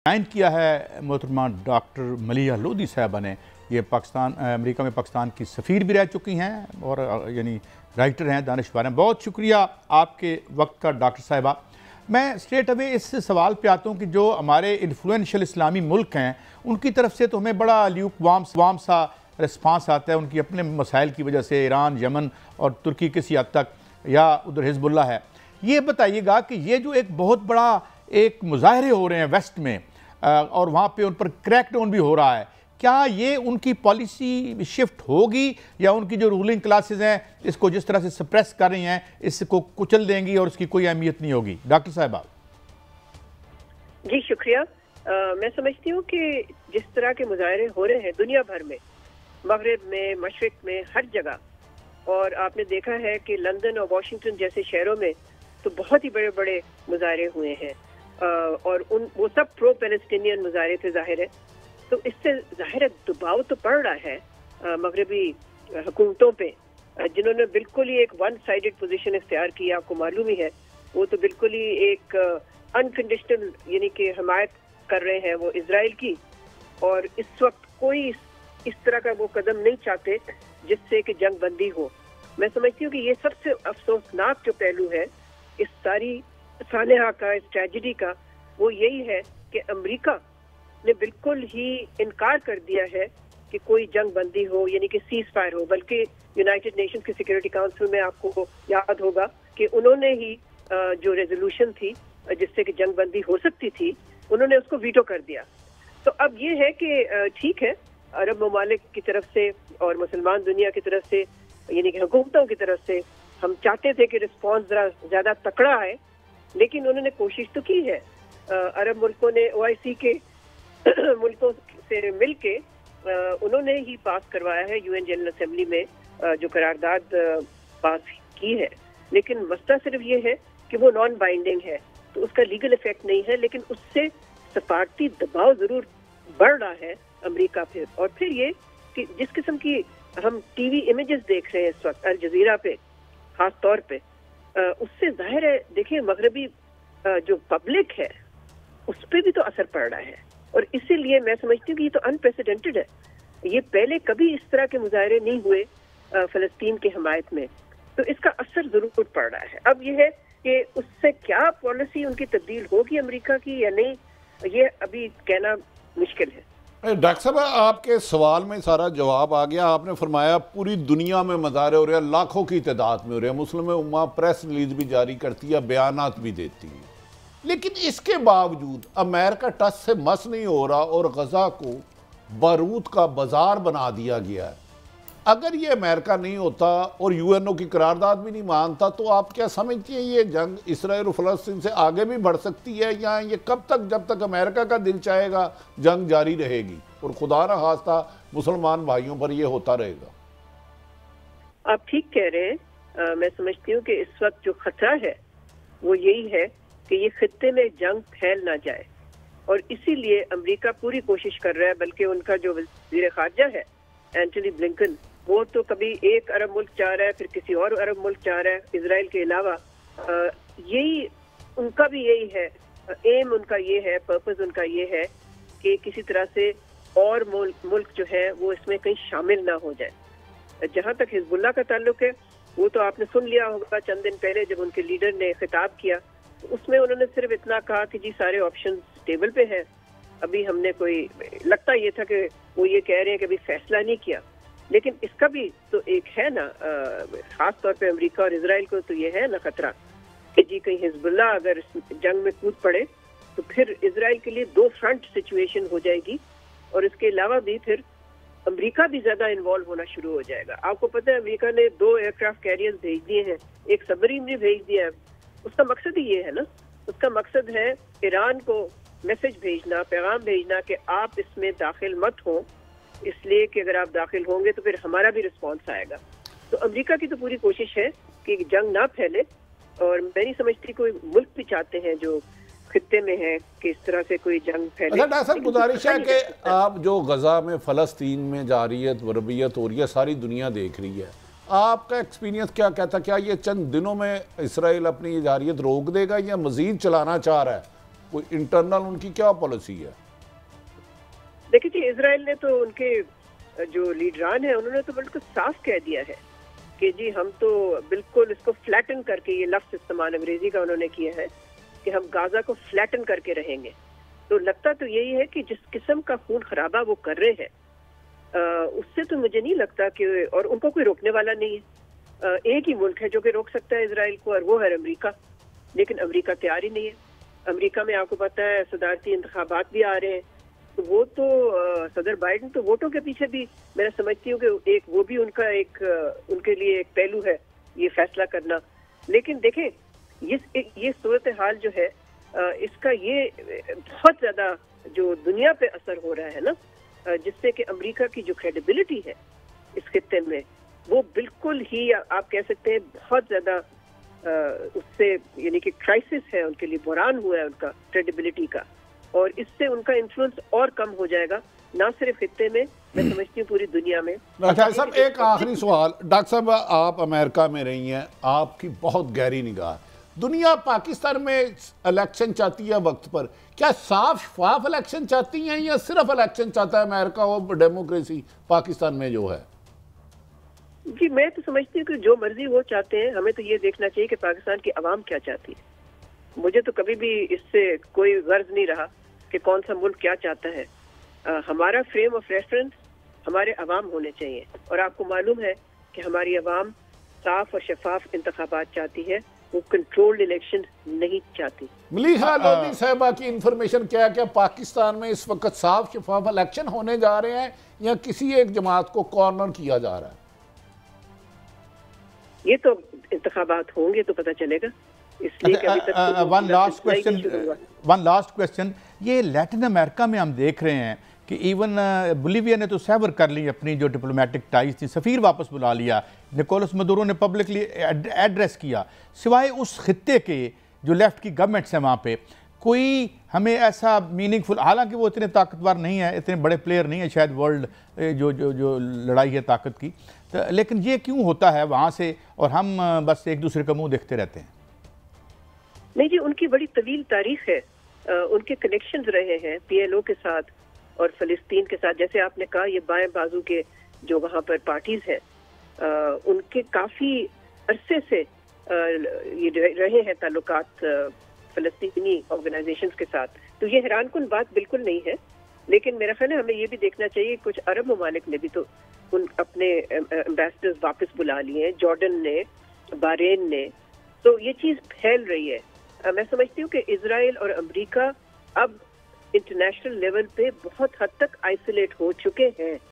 Join किया है मोहतरमा डॉक्टर मलिहा लोधी साहबा ने। ये अमेरिका में पाकिस्तान की सफ़ीर भी रह चुकी हैं और यानी राइटर हैं, दानिशवर हैं। बहुत शुक्रिया आपके वक्त का डॉक्टर साहबा। मैं स्ट्रेट अवे इस सवाल पे आता हूँ कि जो हमारे इन्फ्लुएंशियल इस्लामी मुल्क हैं उनकी तरफ से तो हमें बड़ा ल्यूक वाम सा रिस्पांस आता है उनकी अपने मसाइल की वजह से। ईरान, यमन और तुर्की किसी हद तक, या उधर हिजबुल्लाह है। ये बताइएगा कि ये जो एक बहुत बड़ा एक मुजाहरे हो रहे हैं वेस्ट में और वहाँ पे उन पर क्रैकडाउन भी हो रहा है, क्या ये उनकी पॉलिसी शिफ्ट होगी या उनकी जो रूलिंग क्लासेस हैं इसको जिस तरह से सप्रेस कर रही हैं इसको कुचल देंगी और उसकी कोई अहमियत नहीं होगी? डॉक्टर साहिबा जी शुक्रिया। मैं समझती हूँ कि जिस तरह के मुजाहरे हो रहे हैं दुनिया भर में, मगरिब में, मशरिक में, हर जगह, और आपने देखा है कि लंदन और वाशिंगटन जैसे शहरों में तो बहुत ही बड़े बड़े मुजाहरे हुए हैं और वो सब प्रो पैलेस्टीनियन मुजाहरे थे ज़ाहिर है। तो इससे ज़ाहिर है दबाव तो पड़ रहा है मगरबी हुकूमतों पे, जिन्होंने बिल्कुल ही एक वन साइडेड पोजीशन इख्तियार की। आपको मालूम ही है वो तो बिल्कुल ही एक अनकंडीशनल यानी कि हमायत कर रहे हैं वो इजराइल की, और इस वक्त कोई इस तरह का वो कदम नहीं चाहते जिससे कि जंग बंदी हो। मैं समझती हूँ कि ये सबसे अफसोसनाक जो पहलू है इस सारी सानहा का, इस ट्रेजिडी का, वो यही है कि अमेरिका ने बिल्कुल ही इनकार कर दिया है कि कोई जंग बंदी हो, यानी कि सीज फायर हो। बल्कि यूनाइटेड नेशंस की सिक्योरिटी काउंसिल में आपको याद होगा कि उन्होंने ही जो रेजोल्यूशन थी जिससे कि जंग बंदी हो सकती थी, उन्होंने उसको वीटो कर दिया। तो अब ये है कि ठीक है, अरब ममालिक की तरफ से और मुसलमान दुनिया की तरफ से, यानी कि हुकूमतों की तरफ से हम चाहते थे कि रिस्पॉन्स ज़रा ज़्यादा तकड़ा आए, लेकिन उन्होंने कोशिश तो की है। अरब मुल्कों ने OIC के मुल्कों से मिल के उन्होंने ही पास करवाया है UN जनरल असेंबली में जो करारदाद पास की है। लेकिन मसला सिर्फ ये है कि वो नॉन बाइंडिंग है, तो उसका लीगल इफेक्ट नहीं है, लेकिन उससे सफारती दबाव ज़रूर बढ़ रहा है अमेरिका पे। और फिर ये कि जिस किस्म की हम टीवी इमेजेस देख रहे हैं इस वक्त अल जजीरा पे खास तौर पे, उससे जाहिर है देखिए मगरबी जो पब्लिक है उस पर भी तो असर पड़ रहा है। और इसीलिए मैं समझती हूँ कि ये तो अनप्रेसिडेंटेड है। ये पहले कभी इस तरह के मुजाहरे नहीं हुए फलस्तीन की हमायत में, तो इसका असर जरूर पड़ रहा है। अब ये है कि उससे क्या पॉलिसी उनकी तब्दील होगी अमेरिका की या नहीं, ये अभी कहना मुश्किल है। डॉक्टर साहब, आपके सवाल में सारा जवाब आ गया। आपने फरमाया पूरी दुनिया में मुजाहरे हो रहे हैं, लाखों की तादाद में हो रहे हैं। मुस्लिम उम्मा प्रेस रिलीज भी जारी करती है, बयानात भी देती है, लेकिन इसके बावजूद अमेरिका टच से मस नहीं हो रहा और गजा को बारूद का बाजार बना दिया गया है। अगर ये अमेरिका नहीं होता और UNO की करारदाद भी नहीं मानता, तो आप क्या समझती हैं ये जंग इसराइल और फ़लस्तीन से आगे भी बढ़ सकती है, या ये कब तक, जब तक अमेरिका का दिल चाहेगा जंग जारी रहेगी और खुदा न खास्ता मुसलमान भाइयों पर ये होता रहेगा? आप ठीक कह रहे हैं। मैं समझती हूँ कि इस वक्त जो खतरा है वो यही है कि ये खित्ते में जंग फैल ना जाए, और इसीलिए अमेरिका पूरी कोशिश कर रहा है। बल्कि उनका जो वज़ीर ख़ारजा है एंटनी ब्लिंकन, वो तो कभी एक अरब मुल्क चाह रहा है, फिर किसी और अरब मुल्क चाह रहा है इजराइल के अलावा। यही उनका भी यही है, एम उनका ये है, पर्पस उनका ये है कि किसी तरह से और मुल्क जो है वो इसमें कहीं शामिल ना हो जाए। जहाँ तक हिजबुल्लाह का ताल्लुक है, वो तो आपने सुन लिया होगा चंद दिन पहले जब उनके लीडर ने खिताब किया, तो उसमें उन्होंने सिर्फ इतना कहा कि जी सारे ऑप्शन टेबल पे हैं। अभी हमने कोई, लगता ये था कि वो ये कह रहे हैं कि अभी फैसला नहीं किया, लेकिन इसका भी तो एक है ना, खास तौर पे अमेरिका और इजराइल को तो ये है ना खतरा कि जी कहीं हिजबुल्लाह अगर इस जंग में कूद पड़े तो फिर इजराइल के लिए दो फ्रंट सिचुएशन हो जाएगी, और इसके अलावा भी फिर अमेरिका भी ज्यादा इन्वॉल्व होना शुरू हो जाएगा। आपको पता है अमेरिका ने 2 एयरक्राफ्ट कैरियर्स भेज दिए हैं, एक सबमरीन भी भेज दिया है। उसका मकसद ही ये है ना, उसका मकसद है ईरान को मैसेज भेजना, पैगाम भेजना कि आप इसमें दाखिल मत हो, इसलिए कि अगर आप दाखिल होंगे तो फिर हमारा भी रिस्पॉन्स आएगा। तो अमेरिका की तो पूरी कोशिश है कि जंग ना फैले, और मैं नहीं समझती कोई मुल्क भी चाहते हैं जो खित्ते में है कि इस तरह से कोई जंग फैले। अच्छा डॉक्टर साहब, गुजारिश है कि आप जो गजा में फ़लस्तीन में जारियत रबियत हो रही है, सारी दुनिया देख रही है, आपका एक्सपीरियंस क्या कहता? क्या ये चंद दिनों में इसराइल अपनी जारियत रोक देगा या मज़ीद चलाना चाह रहा है? کوئی انٹرنل ان کی کیا پالیسی ہے؟ دیکھیے جی، اسرائیل نے تو ان کے جو لیڈران ہیں انہوں نے تو بالکل صاف کہہ دیا ہے کہ جی ہم تو بالکل اس کو فلیٹن کر کے، یہ لفظ استعمال انگریزی کا انہوں نے کیا ہے کہ ہم غازہ کو فلیٹن کر کے رہیں گے. تو لگتا تو یہی ہے کہ جس قسم کا خون خرابہ وہ کر رہے ہیں اس سے تو مجھے نہیں لگتا کہ، اور ان کو کوئی روکنے والا نہیں ہے. ایک ہی ملک ہے جو کہ روک سکتا ہے اسرائیل کو، اور وہ ہے امریکہ. لیکن امریکہ تیار ہی نہیں ہے. امریکہ میں آپ کو پتہ ہے صدارتی انتخابات بھی آ رہے ہیں، تو وہ تو صدر بائیڈن تو ووٹوں کے پیچھے بھی میں سمجھتی ہوں کہ ایک وہ بھی ان کا ایک ان کے لیے ایک پہلو ہے یہ فیصلہ کرنا. لیکن دیکھیں یہ صورتحال جو ہے اس کا یہ بہت زیادہ جو دنیا پہ اثر ہو رہا ہے نا، جس سے کہ امریکہ کی جو کریڈیبلٹی ہے اس خطے میں وہ بالکل ہی آپ کہہ سکتے ہیں بہت زیادہ اس سے، یعنی کہ کرائسس ہے ان کے لیے، بحران ہوا ہے ان کا کریڈیبلٹی کا، اور اس سے ان کا انفلوئنس اور کم ہو جائے گا، نہ صرف خطے میں، میں سمجھتی ہوں پوری دنیا میں. ڈاکٹر صاحب ایک آخری سوال. ڈاکٹر صاحب آپ امریکہ میں رہی ہیں، آپ کی بہت گہری نگاہ. دنیا پاکستان میں الیکشن چاہتی ہے وقت پر، کیا صاف شفاف الیکشن چاہتی ہیں یا صرف الیکشن چاہتا ہے امریکہ اور ڈیموکریسی پاکستان میں جو ہے؟ جی میں تو سمجھتی ہوں کہ جو مرضی وہ چاہتے ہیں، ہمیں تو یہ دیکھنا چاہیے کہ پاکستان کی عوام کیا چاہتی ہے. مجھے تو کبھی بھی اس سے کوئی غرض نہیں رہا کہ کون سا ملک کیا چاہتا ہے. ہمارا فریم آف ریفرنس ہمارے عوام ہونے چاہیے، اور آپ کو معلوم ہے کہ ہماری عوام صاف اور شفاف انتخابات چاہتی ہے، وہ کنٹرولڈ الیکشن نہیں چاہتی. ملیحہ لودھی صاحبہ کی انفارمیشن کیا ہے کہ پاکستان میں اس وقت صاف شفاف الیکشن ہونے جا رہے ہیں یا کسی ایک جماعت کو کارنر کیا جا رہا ہے؟ یہ تو انتخابات ہوں گے تو پتہ چلے گا. اس لیے کہ ابھی تک ون لاسٹ کویسچن. یہ لیٹن امریکہ میں ہم دیکھ رہے ہیں کہ ایون بولیویا نے تو سیور کر لی اپنی جو ڈپلومیٹک ٹائز تھی، سفیر واپس بلا لیا، نکولس مدورو نے پبلکلی ایڈریس کیا. سوائے اس خطے کے جو لیفٹ کی گورنمنٹس ہیں وہاں پہ کوئی ہمیں ایسا میننگ فل، حالانکہ وہ اتنے طاقتور نہیں ہے، اتنے بڑے پلیئر نہیں ہے شاید ورلڈ جو لڑائی ہے طاقت کی، لیکن یہ کیوں ہوتا ہے وہاں سے اور ہم بس ایک دوسرے کا منہ دیکھتے رہتے ہیں؟ نہیں جی، ان کی بڑی طویل تاریخ ہے، ان کے کنیکشنز رہے ہیں پی ایل او کے ساتھ اور فلسطین کے ساتھ. جیسے آپ نے کہا یہ بائیں بازو کے جو وہاں پر پارٹیز ہیں ان کے کافی عرصے سے یہ رہے ہیں تعلقات فلسطینی آرگنائزیشنز کے ساتھ. تو یہ حیران کن بات بالکل نہیں ہے. لیکن میرا خیال ہے ہمیں یہ بھی دیکھنا چاہیے کچھ عرب ممالک نے بھی تو ان اپنے ایمبیسڈرز واپس بلا لیے ہیں، جارڈن نے، بحرین نے. تو یہ چیز پھیل رہی ہے. میں سمجھتی ہوں کہ اسرائیل اور امریکہ اب انٹرنیشنل لیول پہ بہت حد تک آئسولیٹ ہو چکے ہیں.